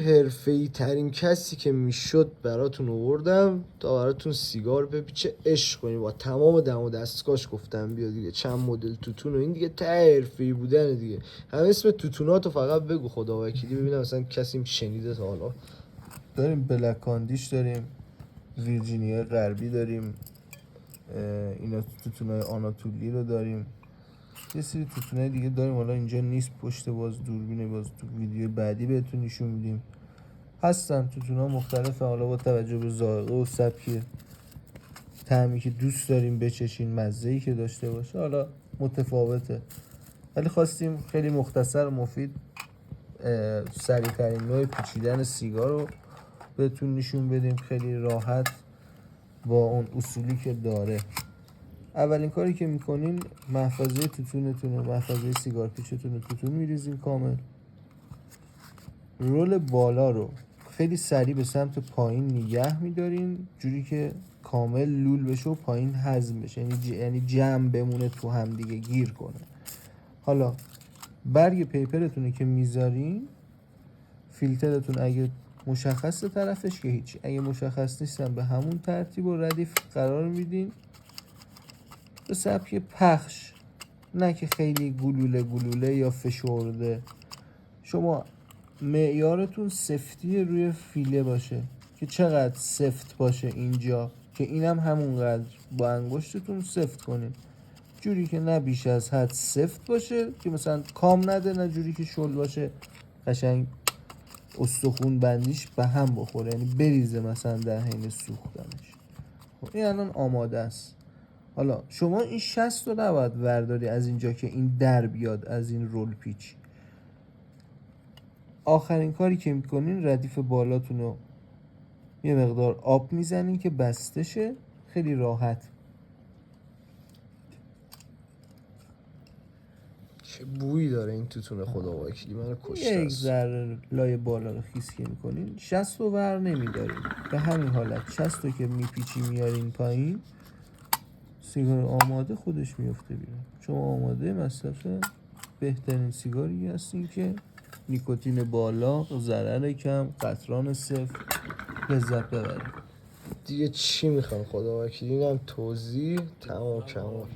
حرفه‌ای ترین کسی که میشد براتون آوردم تا براتون سیگار بپیچه عشق کنی. با تمام دم و دستگاش گفتم بیا دیگه، چند مدل توتون و این دیگه ته حرفه‌ای بودن دیگه. همه اسم توتوناتو فقط بگو خدا وکیلی ببینم مثلا کسی شنیده تا حالا. داریم بلک کاندیش، داریم ویرجینیا غربی، داریم اینا توتونای آناتولی رو داریم، یه سری توتونای دیگه داریم حالا اینجا نیست پشت باز دوربینه، باز تو ویدیو بعدی بهتون نشون میدیم. هستن توتونا مختلفه، حالا با توجه به ذائقه و سبک طعمی که دوست داریم بچشین، مزه‌ای که داشته باشه حالا متفاوته، ولی خواستیم خیلی مختصر و مفید سریع‌ترین نوع پیچیدن سیگار رو بهتون نشون بدیم، خیلی راحت با اون اصولی که داره. اولین کاری که میکنین محفظه توتونتون و محفظه سیگار پیچتون رو توتون میریزین کامل. رول بالا رو خیلی سریع به سمت پایین نگه میدارین جوری که کامل لول بشه و پایین هضم بشه، یعنی جمع بمونه تو هم دیگه گیر کنه. حالا برگ پیپرتونه که میذارین، فیلترتون اگه مشخص طرفش که هیچ، اگه مشخص نیستن به همون ترتیب و ردیف قرار میدین به سبک پخش، نه که خیلی گلوله یا فشرده. شما معیارتون سفتی روی فیله باشه که چقدر سفت باشه اینجا، که اینم همونقدر با انگشتتون سفت کنین جوری که نه بیش از حد سفت باشه که مثلا کام نده، نه جوری که شل باشه قشنگ استخون بندیش به هم بخوره، یعنی بریزه مثلا در حین سوختنش. خب این الان آماده است. حالا شما این 60 رو نباید ورداری از اینجا که این در بیاد از این رول پیچ. آخرین کاری که میکنین ردیف بالاتون رو یه مقدار آب میزنین که بسته شه، خیلی راحت. چه بویی داره این توتون خدا وکیلی، منو کشته است. یک ذره لای بالا رو خیس که میکنین 60 رو ور نمیدارین، به همین حالت 60 رو که میپیچی میارین پایین، سیگار آماده خودش میفته بیرون. شما آماده مصرف بهترین سیگاری هستین که نیکوتین بالا، ضرر کم، قطران صفر، لذت ببرید. دیگه چی میخوام خدا وکیلی، اینم توضیح تمام کمال.